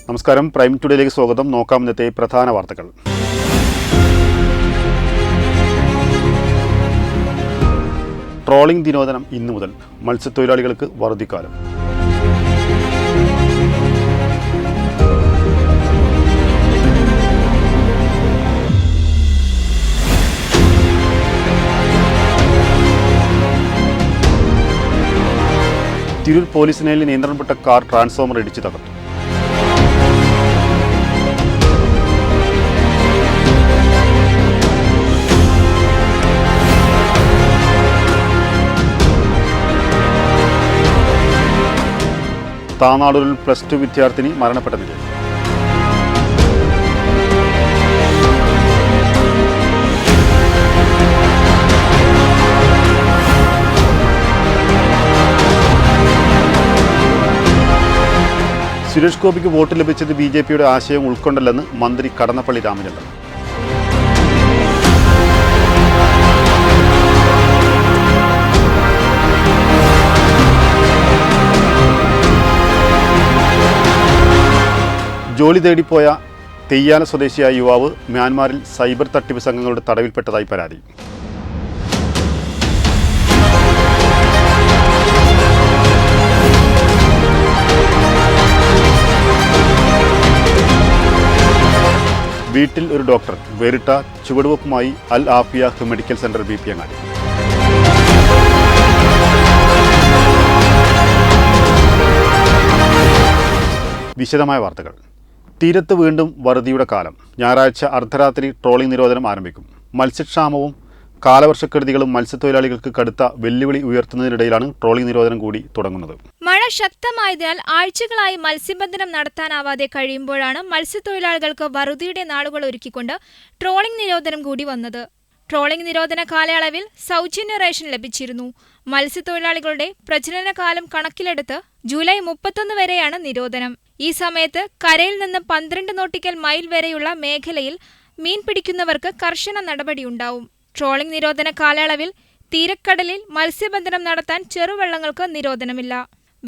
നമസ്കാരം, പ്രൈം ടുഡേയിലേക്ക് സ്വാഗതം. നോക്കാം ഇന്നത്തെ പ്രധാന വാർത്തകൾ. ട്രോളിംഗ് ദിനോദനം ഇന്നു മുതൽ. മത്സ്യത്തൊഴിലാളികൾക്ക് വറുതിക്കാലം. തിരൂർ പോലീസ് ലൈനിൽ നിയന്ത്രണപ്പെട്ട കാർ ട്രാൻസ്ഫോമർ ഇടിച്ച് തകർത്തു. താനാളൂരിൽ +2 വിദ്യാർത്ഥിനി മരണപ്പെട്ട നിലയിൽ. സുരേഷ് ഗോപിക്ക് വോട്ട് ലഭിച്ചത് BJPയുടെ ആശയം ഉൾക്കൊണ്ടല്ലെന്ന് മന്ത്രി കടന്നപ്പള്ളി രാമചന്ദ്രൻ. ജോലി തേടിപ്പോയ തെയ്യാല സ്വദേശിയായ യുവാവ് മ്യാൻമാറിൽ സൈബർ തട്ടിപ്പ് സംഘങ്ങളുടെ തടവിൽപ്പെട്ടതായി പരാതി. വീട്ടിൽ ഒരു ഡോക്ടർ, വേറിട്ട ചുവടുവെപ്പുമായി അൽ ആഫിയ മെഡിക്കൽ സെന്റർ BP അങ്ങാടി. വിശദമായ വാർത്തകൾ. തീരത്ത് വീണ്ടും വറുതിയുടെ കാലം. ഞായറാഴ്ച അർദ്ധരാത്രി ട്രോളിംഗ് നിരോധനം ആരംഭിക്കും. മത്സ്യക്ഷാമവും കാലവർഷക്കെടുതികളും മത്സ്യത്തൊഴിലാളികൾക്ക് കടുത്ത വെല്ലുവിളി ഉയർത്തുന്നതിനിടയിലാണ് ട്രോളിംഗ് നിരോധനം കൂടി തുടങ്ങുന്നത്. മഴ ശക്തമായതിനാൽ ആഴ്ചകളായി മത്സ്യബന്ധനം നടത്താനാവാതെ കഴിയുമ്പോഴാണ് മത്സ്യത്തൊഴിലാളികൾക്ക് വറുതിയുടെ നാളുകൾ ഒരുക്കിക്കൊണ്ട് ട്രോളിംഗ് നിരോധനം കൂടി വന്നത്. ട്രോളിംഗ് നിരോധന കാലയളവിൽ സൗജന്യ റേഷൻ ലഭിച്ചിരുന്നു. മത്സ്യത്തൊഴിലാളികളുടെ പ്രജനനകാലം കണക്കിലെടുത്ത് ജൂലൈ 31 വരെയാണ് നിരോധനം. ഈ സമയത്ത് കരയിൽ നിന്ന് 12 നോട്ടിക്കൽ മൈൽ വരെയുള്ള മേഖലയിൽ മീൻ പിടിക്കുന്നവർക്ക് കർശന നടപടിയുണ്ടാവും. ട്രോളിംഗ് നിരോധന കാലയളവിൽ തീരക്കടലിൽ മത്സ്യബന്ധനം നടത്താൻ ചെറുവള്ളങ്ങൾക്ക് നിരോധനമില്ല.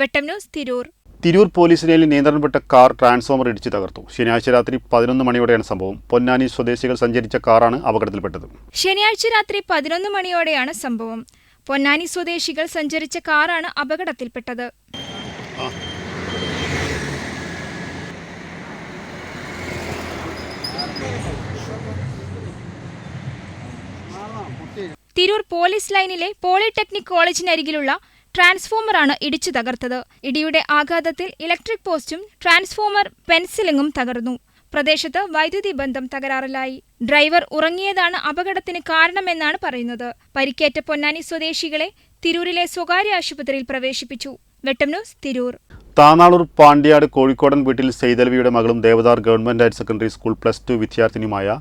വെട്ടം ന്യൂസ്, തിരൂർ. തിരൂർ പോലീസ് ലൈനിൽ നിയന്ത്രണപ്പെട്ട കാർ ട്രാൻസ്ഫോമർ ഇടിച്ച് തകർത്തു. ശനിയാഴ്ച രാത്രി 11 മണിയോടെയാണ് സംഭവം. പൊന്നാനി സ്വദേശികൾ സഞ്ചരിച്ച കാറാണ് അപകടത്തിൽപ്പെട്ടത്. ശനിയാഴ്ച രാത്രി 11 മണിയോടെയാണ് സംഭവം. പൊന്നാനി സ്വദേശികൾ സഞ്ചരിച്ച കാറാണ് അപകടത്തിൽപ്പെട്ടത്. തിരൂർ പോലീസ് ലൈനിലെ പോളിടെക്നിക് കോളേജിനരികിലുള്ള ട്രാൻസ്ഫോമറാണ് ഇടിച്ചു തകർത്തത്. ഇടിയുടെ ആഘാതത്തിൽ ഇലക്ട്രിക് പോസ്റ്റും ട്രാൻസ്ഫോമർ പെൻസിലിംഗും തകർന്നു. പ്രദേശത്ത് വൈദ്യുതി ബന്ധം തകരാറിലായി. ഡ്രൈവർ ഉറങ്ങിയതാണ് അപകടത്തിന് കാരണമെന്നാണ് പറയുന്നത്. പരിക്കേറ്റ പൊന്നാനി സ്വദേശികളെ തിരൂരിലെ സ്വകാര്യ ആശുപത്രിയിൽ പ്രവേശിപ്പിച്ചു. വെട്ടം ന്യൂസ്, തിരൂർ. താനാളൂർ പാണ്ടിയാട് കോഴിക്കോടൻ വീട്ടിൽ സെയ്തലവിയുടെ മകളും Devadhar government higher secondary school +2 വിദ്യാർത്ഥിനിയുമായ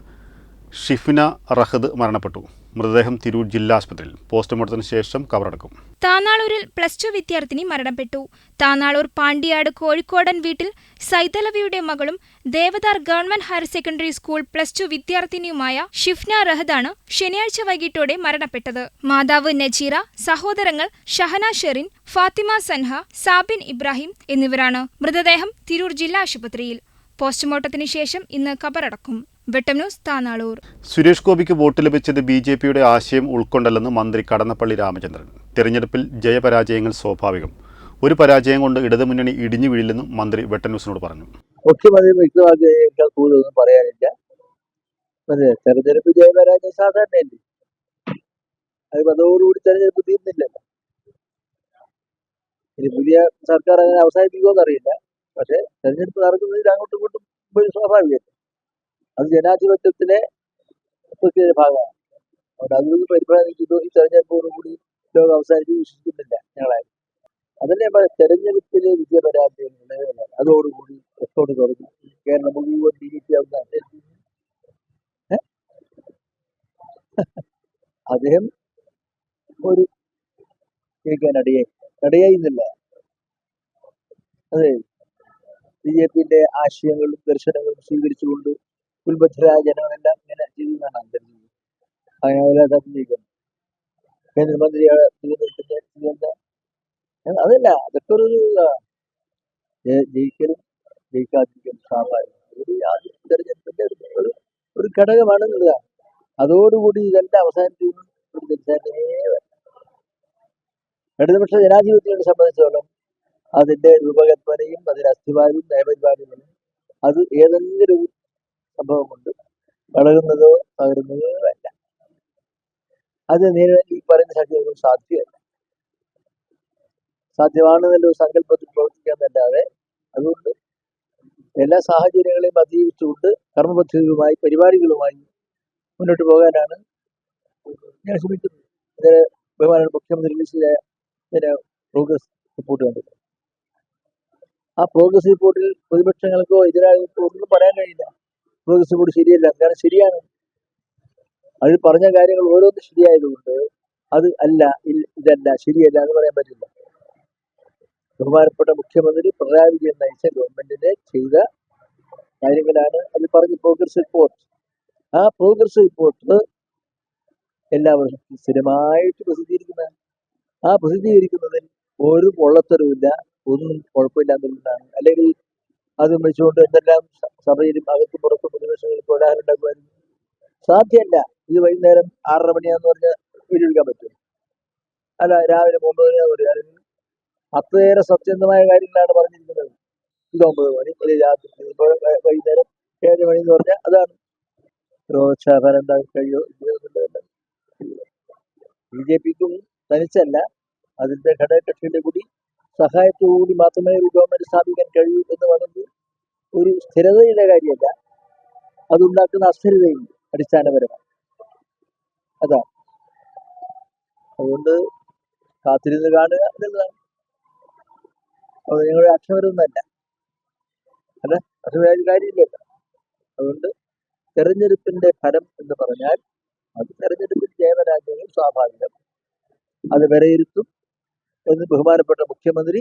ഷിഫ്ന റഹദ് മരണപ്പെട്ടു. മൃതദേഹം തിരൂർ ജില്ലാ ആശുപത്രിയിൽ. പോസ്റ്റ്മോർട്ടത്തിന് ശേഷം കബറടക്കും. താനാളൂരിൽ +2 വിദ്യാർത്ഥിനി മരണപ്പെട്ടു. താനാളൂർ പാണ്ടിയാട് കോഴിക്കോടൻ വീട്ടിൽ സൈതലവിയുടെ മകളും Devadhar government higher secondary school +2 വിദ്യാർത്ഥിനിയുമായ ഷിഫ്ന റഹദാണ് ശനിയാഴ്ച വൈകിട്ടോടെ മരണപ്പെട്ടത്. മാതാവ് നജീറ, സഹോദരങ്ങൾ ഷഹന ഷെറിൻ, ഫാത്തിമ സൻഹ, സാബിൻ ഇബ്രാഹിം എന്നിവരാണ്. മൃതദേഹം തിരൂർ ജില്ലാ ആശുപത്രിയിൽ. പോസ്റ്റ്മോർട്ടത്തിന് ശേഷം ഇന്ന് കബറടക്കും. വെട്ടം ന്യൂസ്, താനാളൂർ. സുരേഷ് ഗോപിക്ക് വോട്ട് ലഭിച്ചത് BJPയുടെ ആശയം ഉൾക്കൊണ്ടല്ലെന്ന് മന്ത്രി കടന്നപ്പള്ളി രാമചന്ദ്രൻ. തെരഞ്ഞെടുപ്പിൽ ജയപരാജയങ്ങൾ സ്വാഭാവികം. ഒരു പരാജയം കൊണ്ട് ഇടതുമുന്നണി ഇടിഞ്ഞു വീഴില്ലെന്നും മന്ത്രി വെട്ടം ന്യൂസിനോട് പറഞ്ഞു. പറയാനില്ല. തെരഞ്ഞെടുപ്പ് ജയപരാജയം സാധാരണയല്ലേ. അത് അതോടുകൂടി തെരഞ്ഞെടുപ്പ് തീർന്നില്ലല്ലോ. ഇനി പുതിയ സർക്കാർ അങ്ങനെ അവസാനിപ്പിക്കുമെന്ന് അറിയില്ല. പക്ഷെ തെരഞ്ഞെടുപ്പ് നടക്കുന്നതിൽ അങ്ങോട്ടും ഇങ്ങോട്ടും സ്വാഭാവികമല്ലേ. അത് ജനാധിപത്യത്തിലെ ഭാഗമാണ്. അതുകൊണ്ട് അതൊന്നും പരിപാലിക്കുന്നു. ഈ തെരഞ്ഞെടുപ്പോടുകൂടി ലോകം അവസാനിച്ച് വിശ്വസിക്കുന്നില്ല ഞങ്ങളായി. അതല്ലേ തെരഞ്ഞെടുപ്പിലെ വിജയപരാജയങ്ങൾ അതോടുകൂടി റെക്കോർഡ് തുറന്നു. കേരളം മുഴുവൻ DDP ആവുന്ന അദ്ദേഹം ഒരു ജയിക്കാൻ ഇടയായിന്നില്ല. അതെ, BJP ആശയങ്ങളും ദർശനങ്ങളും സ്വീകരിച്ചുകൊണ്ട് ഉത്ബദ്ധരായ ജനങ്ങളെല്ലാം ഇങ്ങനെ ചെയ്തതാണ് അന്തരിച്ചത്. അതിനെല്ലാം ജയിക്കണം. കേന്ദ്രമന്ത്രിയാണ് അതല്ല, അതൊക്കെ ഒരു ജയിക്കലും ജയിക്കാതിരിക്കലും സ്വാഭാവികം. ഒരു തെരഞ്ഞെടുപ്പിന്റെ ഒരു ഘടകമാണ് എന്നുള്ളതാണ്. അതോടുകൂടി ഇതെല്ലാം അവസാനിക്കുന്ന ഒരു തിരിച്ചറിയേ വേണം. ഇടതുപക്ഷ ജനാധിപത്യത്തെ സംബന്ധിച്ചോളം അതിന്റെ രൂപകൽപ്പനയും അതിന്റെ അസ്ഥിവാരവും നയപരിപാടികളും അത് ഏതെങ്കിലും ഒരു സംഭവം കൊണ്ട് വളരുന്നതോ തകരുന്നതോ അല്ല. അത് നേരിടാൻ ഈ പറയുന്ന ശക്തിയൊന്നും സാധ്യമല്ല. സാധ്യമാണെന്നുള്ള ഒരു സങ്കല്പത്തിൽ പ്രവർത്തിക്കാന്നല്ലാതെ അതുകൊണ്ട് എല്ലാ സാഹചര്യങ്ങളെയും അതിജീവിച്ചുകൊണ്ട് കർമ്മപദ്ധതികളുമായി പരിപാടികളുമായി മുന്നോട്ട് പോകാനാണ് ഞാൻ ശ്രമിക്കുന്നത്. ബഹുമാന മുഖ്യമന്ത്രി റിലീസ് ചെയ്ത പ്രോഗ്രസ് റിപ്പോർട്ട് കണ്ടത്. ആ പ്രോഗ്രസ് റിപ്പോർട്ടിൽ പ്രതിപക്ഷങ്ങൾക്കോ എതിരാളികൾക്കോ ഒന്നും പറയാൻ കഴിയില്ല. പ്രോഗ്രസ് റിപ്പോർട്ട് ശരിയല്ല, കാരണം ശരിയാണ്. അതിൽ പറഞ്ഞ കാര്യങ്ങൾ ഓരോന്നും ശരിയായതുകൊണ്ട് അത് അല്ല, ഇതല്ല, ശരിയല്ല എന്ന് പറയാൻ പറ്റില്ല. ബഹുമാനപ്പെട്ട മുഖ്യമന്ത്രി പിണറായി വിജയൻ നയിച്ച ഗവൺമെന്റിനെ ചെയ്ത കാര്യങ്ങളാണ് അത് പറഞ്ഞ പ്രോഗ്രസ് റിപ്പോർട്ട്. ആ പ്രോഗ്രസ് റിപ്പോർട്ട് എല്ലാവർക്കും സ്ഥിരമായിട്ട് പ്രസിദ്ധീകരിക്കുന്നതാണ്. ആ പ്രസിദ്ധീകരിക്കുന്നതിൽ ഒരു പൊള്ളത്തരവുമില്ല, ഒന്നും കുഴപ്പമില്ല എന്നുള്ളതാണ്. അല്ലെങ്കിൽ അത് വെച്ചുകൊണ്ട് എന്തെല്ലാം സഭയിലും അകത്തും പുറത്തും പ്രതിപക്ഷങ്ങൾക്ക് ഉദാഹരണം ഉണ്ടാക്കുമായിരുന്നു. സാധ്യമല്ല. ഇത് വൈകുന്നേരം 6:30 മണിയാന്ന് പറഞ്ഞാൽ വീടെടുക്കാൻ പറ്റും? അല്ല, രാവിലെ 9 മണിയാന്ന് പറയാം. അത്രയേറെ സത്യസന്ധമായ കാര്യങ്ങളാണ് പറഞ്ഞിരിക്കുന്നത്. ഇത് 9 മണി, ഇത് രാത്രി, വൈകുന്നേരം 7 മണി എന്ന് പറഞ്ഞാൽ അതാണ്. പ്രോത്സാഹനം ഉണ്ടാക്കി കഴിയോ? BJPക്കും തനിച്ചല്ല, അതിന്റെ ഘടകകക്ഷിയുടെ കൂടി സഹായത്തോടുകൂടി മാത്രമേ ഒരു ഗവൺമെന്റ് സ്ഥാപിക്കാൻ കഴിയൂ എന്ന് പറയുന്നത് ഒരു സ്ഥിരതയുടെ കാര്യമല്ല, അതുണ്ടാക്കുന്ന അസ്ഥിരതയുണ്ട് അടിസ്ഥാനപരമായി. അതാണ്. അതുകൊണ്ട് കാത്തിരുന്ന് കാണുക എന്നുള്ളതാണ്. അത് ഞങ്ങളുടെ അക്ഷരമൊന്നല്ല, അല്ല, അക്ഷര കാര്യമില്ലല്ലോ. അതുകൊണ്ട് തെരഞ്ഞെടുപ്പിന്റെ ഫലം എന്ന് പറഞ്ഞാൽ അത് തെരഞ്ഞെടുപ്പിൽ ജയപരാജയങ്ങൾ സ്വാഭാവികം. അത് വിലയിരുത്തും എന്ന് ബഹുമാനപ്പെട്ട മുഖ്യമന്ത്രി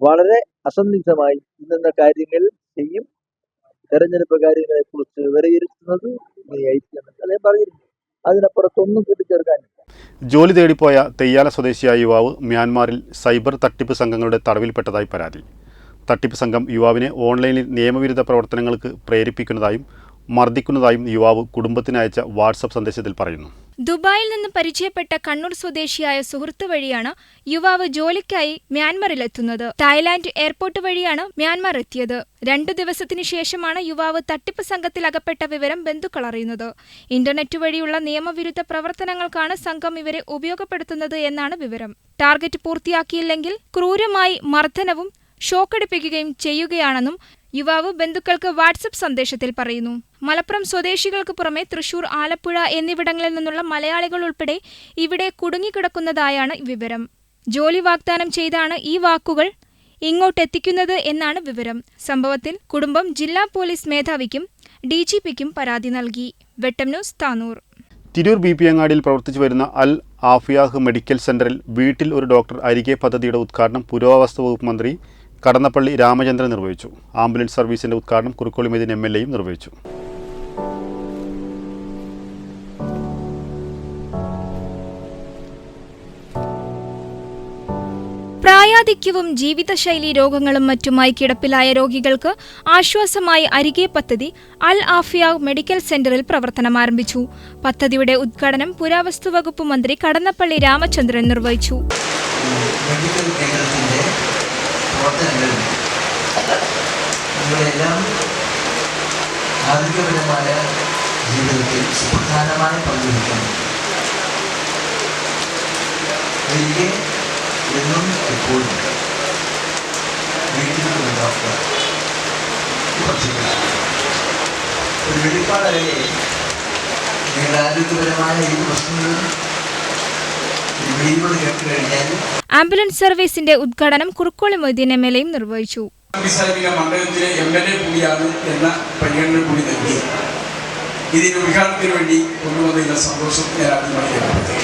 വളരെ അസന്നിഗ്ധമായി ഇന്ന കാര്യങ്ങൾ ചെയ്യും. തെരഞ്ഞെടുപ്പ് കാര്യങ്ങളെ കുറിച്ച് വിലയിരുത്തുന്നത് ഇങ്ങനെയായിരിക്കും അദ്ദേഹം പറഞ്ഞിരുന്നു. അതിനപ്പുറത്തൊന്നും കൂട്ടിച്ചേർക്കാനില്ല. ജോലി തേടിപ്പോയ തെയ്യാല സ്വദേശിയായ യുവാവ് മ്യാൻമാറിൽ സൈബർ തട്ടിപ്പ് സംഘങ്ങളുടെ തടവിൽപ്പെട്ടതായി പരാതി. തട്ടിപ്പ് സംഘം യുവാവിനെ ഓൺലൈനിൽ നിയമവിരുദ്ധ പ്രവർത്തനങ്ങൾക്ക് പ്രേരിപ്പിക്കുന്നതായും മർദ്ദിക്കുന്നതായും യുവാവ് കുടുംബത്തിന് അയച്ച വാട്സപ്പ് സന്ദേശത്തിൽ പറയുന്നു. ദുബായിൽ നിന്ന് പരിചയപ്പെട്ട കണ്ണൂർ സ്വദേശിയായ സുഹൃത്ത് വഴിയാണ് യുവാവ് ജോലിക്കായി മ്യാൻമറിലെത്തുന്നത്. തായ്ലാന്റ് എയർപോർട്ട് വഴിയാണ് മ്യാൻമാർ എത്തിയത്. 2 ദിവസത്തിനു ശേഷമാണ് യുവാവ് തട്ടിപ്പ് സംഘത്തിൽ അകപ്പെട്ട വിവരം ബന്ധുക്കൾ അറിയുന്നത്. ഇന്റർനെറ്റ് വഴിയുള്ള നിയമവിരുദ്ധ പ്രവർത്തനങ്ങൾക്കാണ് സംഘം ഇവരെ ഉപയോഗപ്പെടുത്തുന്നത് എന്നാണ് വിവരം. ടാർഗറ്റ് പൂർത്തിയാക്കിയില്ലെങ്കിൽ ക്രൂരമായി മർദ്ദനവും ഷോക്കടിപ്പിക്കുകയും ചെയ്യുകയാണെന്നും യുവാവ് ബന്ധുക്കൾക്ക് വാട്സപ്പ് സന്ദേശത്തിൽ പറയുന്നു. മലപ്പുറം സ്വദേശികൾക്ക് പുറമെ തൃശൂർ, ആലപ്പുഴ എന്നിവിടങ്ങളിൽ നിന്നുള്ള മലയാളികൾ ഉൾപ്പെടെ ഇവിടെ കുടുങ്ങിക്കിടക്കുന്നതായാണ് വിവരം. ജോലി വാഗ്ദാനം ചെയ്താണ് ഈ വാക്കുകൾ ഇങ്ങോട്ടെത്തിക്കുന്നത് എന്നാണ് വിവരം. സംഭവത്തിൽ കുടുംബം ജില്ലാ പോലീസ് മേധാവിക്കും DGPക്കും പരാതി നൽകി. വെട്ടം ന്യൂസ്, താനൂർ. തിരൂർ BP അങ്ങാടിയിൽ പ്രവർത്തിച്ചു വരുന്ന അൽ ആഫിയാഹ് മെഡിക്കൽ സെന്ററിൽ വീട്ടിൽ ഒരു ഡോക്ടർ അരികെ പദ്ധതിയുടെ ഉദ്ഘാടനം പുരാവസ്തു വകുപ്പ് മന്ത്രി കടന്നപ്പള്ളി രാമചന്ദ്രൻ നിർവഹിച്ചു. ആംബുലൻസ് സർവീസിന്റെ ഉദ്ഘാടനം കുറുക്കോളി മൊയ്തീൻ MLAയും നിർവഹിച്ചു. പ്രായാധിക്യവും ജീവിതശൈലി രോഗങ്ങളും മറ്റുമായി കിടപ്പിലായ രോഗികൾക്ക് ആശ്വാസമായി അരികെ പദ്ധതി അൽ ആഫിയാഹ് മെഡിക്കൽ സെന്ററിൽ പ്രവർത്തനം ആരംഭിച്ചു. പദ്ധതിയുടെ ഉദ്ഘാടനം പുരാവസ്തു വകുപ്പ് മന്ത്രി കടന്നപ്പള്ളി രാമചന്ദ്രൻ നിർവഹിച്ചു. ആരോഗ്യപരമായ ജീവിതത്തിൽ സുപ്രധാനമായ പങ്കുവഹിക്കുന്നു. ഒരിക്കൽ എന്നും എപ്പോഴും വീട്ടിലുള്ള ഡോക്ടർ ഒരു വെളിപ്പാടറിയെ നിങ്ങളുടെ ആരോഗ്യപരമായ ഈ പ്രശ്നങ്ങളും വീടിനോട് കേട്ട് കഴിഞ്ഞാൽ. ആംബുലൻസ് സർവീസിന്റെ ഉദ്ഘാടനം കുറുക്കോളി മൊയ്തീൻ MLAയും നിർവഹിച്ചു. മണ്ഡലത്തിലെ MLA കൂടിയാണ് എന്ന പരിഗണന കൂടി നൽകി ഇതിന്റെ ഉദ്ഘാടനത്തിന് വേണ്ടി കൊണ്ടുവന്നതിന്റെ സന്തോഷം ഞാൻ ആദ്യമായി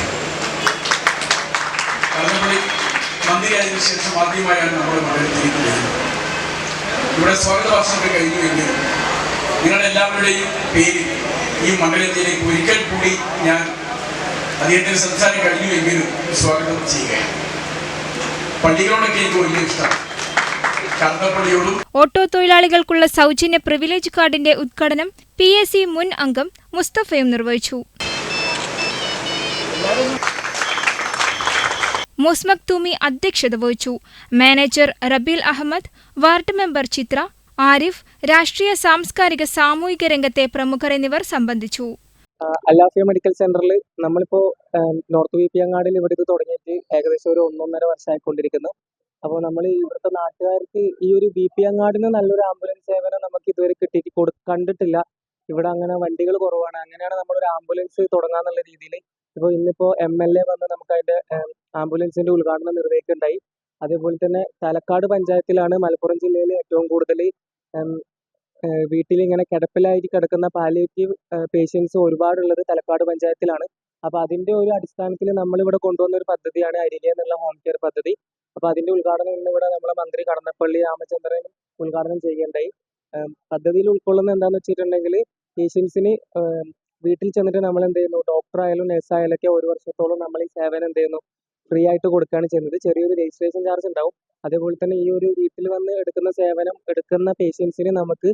മന്ത്രിയായതിനു ശേഷം ആദ്യമായാണ് നമ്മുടെ മണ്ഡലത്തിലേക്ക് വരുന്നത്. ഇവിടെ സ്വാഗത ഭാഷണമൊക്കെ കഴിഞ്ഞുവെങ്കിൽ നിങ്ങളുടെ എല്ലാവരുടെയും പേരിൽ ഈ മണ്ഡലത്തിലേക്ക് ഒരിക്കൽ കൂടി ഞാൻ അദ്ദേഹത്തിന് സംസാരം കഴിഞ്ഞുവെങ്കിലും സ്വാഗതം ചെയ്യുകയാണ്. പള്ളികളോടൊക്കെ എനിക്ക് വലിയ ഇഷ്ടമാണ്. കർത്തപ്പള്ളിയോടും. ഓട്ടോ തൊഴിലാളികൾക്കുള്ള സൗജന്യ പ്രിവിലേജ് കാർഡിന്റെ ഉദ്ഘാടനം PAC മുൻ അംഗം മുസ്തഫയും നിർവഹിച്ചു. മുസ്മക് തൂമി അധ്യക്ഷത വഹിച്ചു. മാനേജർ റബീൽ അഹമ്മദ്, വാർഡ് മെമ്പർ ചിത്ര, ആരിഫ്, രാഷ്ട്രീയ സാംസ്കാരിക സാമൂഹിക രംഗത്തെ പ്രമുഖർ എന്നിവർ സംബന്ധിച്ചു. അല്ലാഫിയ മെഡിക്കൽ സെന്ററിൽ നമ്മളിപ്പോൾ നോർത്ത് വിപിയങ്ങാടിൽ ഇവിടെ ഇത് തുടങ്ങിയിട്ട് ഏകദേശം ഒരു 1.5 വർഷമായിക്കൊണ്ടിരിക്കുന്നു. അപ്പോൾ നമ്മൾ ഇവിടുത്തെ നാട്ടുകാർക്ക് ഈ ഒരു വിപിയങ്ങാടിന് നല്ലൊരു ആംബുലൻസ് സേവനം നമുക്ക് ഇതുവരെ കണ്ടിട്ടില്ല. ഇവിടെ അങ്ങനെ വണ്ടികൾ കുറവാണ്. അങ്ങനെയാണ് നമ്മളൊരു ആംബുലൻസ് തുടങ്ങാന്നുള്ള രീതിയിൽ ഇപ്പോൾ ഇന്നിപ്പോൾ MLA വന്ന് നമുക്ക് അതിൻ്റെ ആംബുലൻസിൻ്റെ ഉദ്ഘാടനം നിർവഹിക്കുകയുണ്ടായി. അതേപോലെ തന്നെ തലക്കാട് പഞ്ചായത്തിലാണ് മലപ്പുറം ജില്ലയിൽ ഏറ്റവും കൂടുതൽ വീട്ടിൽ ഇങ്ങനെ കിടപ്പിലായിട്ട് കിടക്കുന്ന പാലിയേറ്റീവ് പേഷ്യൻസ് ഒരുപാടുള്ളത് തലക്കാട് പഞ്ചായത്തിലാണ്. അപ്പോൾ അതിൻ്റെ ഒരു അടിസ്ഥാനത്തിൽ നമ്മളിവിടെ കൊണ്ടുവന്ന ഒരു പദ്ധതിയാണ് അരികെ എന്നുള്ള ഹോം കെയർ പദ്ധതി. അപ്പോൾ അതിൻ്റെ ഉദ്ഘാടനം ഇന്നിവിടെ നമ്മളെ മന്ത്രി കടന്നപ്പള്ളി രാമചന്ദ്രൻ ഉദ്ഘാടനം ചെയ്യുകയുണ്ടായി. പദ്ധതിയിൽ ഉൾക്കൊള്ളുന്ന എന്താണെന്ന് വെച്ചിട്ടുണ്ടെങ്കിൽ പേഷ്യൻസിന് വീട്ടിൽ ചെന്നിട്ട് നമ്മൾ എന്ത് ചെയ്യുന്നു, ഡോക്ടറായാലും നഴ്സായാലും ഒക്കെ 1 വർഷത്തോളം നമ്മൾ ഈ സേവനം എന്ത് ചെയ്യുന്നു, ഫ്രീ ആയിട്ട് കൊടുക്കുകയാണ് ചെയ്യുന്നത്. ചെറിയൊരു രജിസ്ട്രേഷൻ ചാർജ് ഉണ്ടാവും. അതേപോലെ തന്നെ ഈ ഒരു വീട്ടിൽ വന്ന് എടുക്കുന്ന സേവനം എടുക്കുന്ന പേഷ്യൻസിന് നമുക്ക്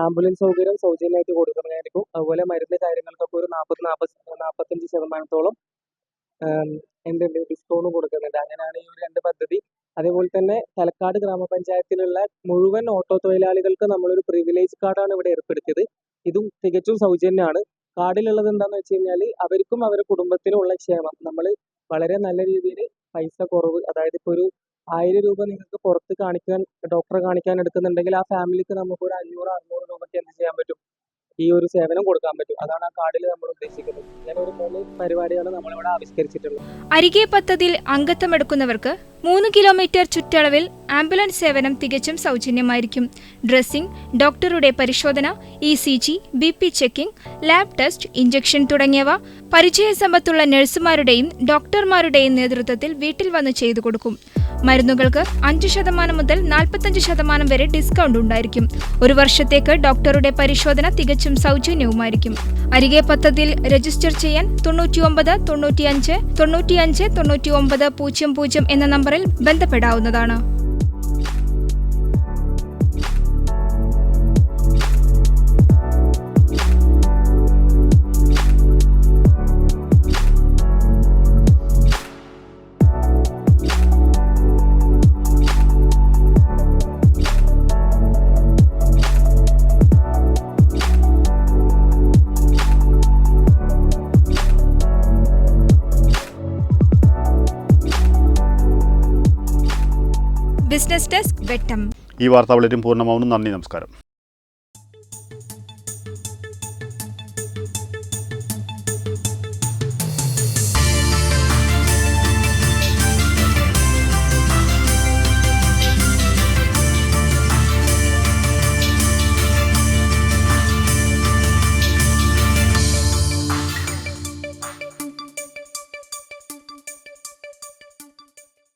ആംബുലൻസ് സൗകര്യം സൗജന്യമായിട്ട് കൊടുക്കുന്നതായിരിക്കും. അതുപോലെ മരുന്ന് കാര്യങ്ങൾക്കൊക്കെ ഒരു 40-45% എന്തുണ്ട് ഡിസ്കൗണ്ട് കൊടുക്കുന്നുണ്ട്. അങ്ങനെയാണ് ഈ ഒരു 2 പദ്ധതി. അതേപോലെ തന്നെ തലക്കാട് ഗ്രാമപഞ്ചായത്തിലുള്ള മുഴുവൻ ഓട്ടോ തൊഴിലാളികൾക്ക് നമ്മളൊരു പ്രിവിലേജ് കാർഡാണ് ഇവിടെ ഏർപ്പെടുത്തിയത്. ഇതും തികച്ചും സൗജന്യമാണ്. കാർഡിലുള്ളത് എന്താണെന്ന് വെച്ച് കഴിഞ്ഞാൽ അവർക്കും അവരുടെ കുടുംബത്തിനുള്ള ക്ഷേമം നമ്മൾ വളരെ നല്ല രീതിയിൽ പൈസ കുറവ്, അതായത് ഇപ്പോൾ ഒരു 1000 രൂപ നിങ്ങൾക്ക് പുറത്ത് ഡോക്ടറെ കാണിക്കാൻ എടുക്കുന്നുണ്ടെങ്കിൽ ആ ഫാമിലിക്ക് നമുക്ക് ഒരു 500-600 രൂപയ്ക്ക് എന്ത് ചെയ്യാൻ പറ്റും, ഈ ഒരു സേവനം കൊടുക്കാൻ പറ്റും. അതാണ് ആ കാർഡിൽ നമ്മൾ ഉദ്ദേശിക്കുന്നത്. ഇങ്ങനെ ഒരു 3 പരിപാടിയാണ് നമ്മളിവിടെ ആവിഷ്കരിച്ചിട്ടുള്ളത്. അരികെ പദ്ധതിയിൽ അംഗത്വമെടുക്കുന്നവർക്ക് 3 കിലോമീറ്റർ ചുറ്റളവിൽ ആംബുലൻസ് സേവനം തികച്ചും സൗജന്യമായിരിക്കും. ഡ്രസ്സിംഗ്, ഡോക്ടറുടെ പരിശോധന, ECG, BP checking, lab test, injection തുടങ്ങിയവ പരിചയസമ്പത്തുള്ള നഴ്സുമാരുടെയും ഡോക്ടർമാരുടെയും നേതൃത്വത്തിൽ വീട്ടിൽ വന്ന് ചെയ്തു കൊടുക്കും. മരുന്നുകൾക്ക് 5% മുതൽ 45% വരെ ഡിസ്കൗണ്ട് ഉണ്ടായിരിക്കും. 1 വർഷത്തേക്ക് ഡോക്ടറുടെ പരിശോധന തികച്ചും സൗജന്യവുമായിരിക്കും. അരികെ പദ്ധതിയിൽ രജിസ്റ്റർ ചെയ്യാൻ 99 95 95 99 00 എന്ന നമ്പറിൽ ബന്ധപ്പെടാവുന്നതാണ്. ബിസിനസ് ഡെസ്ക് വെട്ടം. ഈ വാർത്താ ബുള്ളറ്റിൻ പൂർണ്ണമാവുന്നു. നന്ദി, നമസ്കാരം.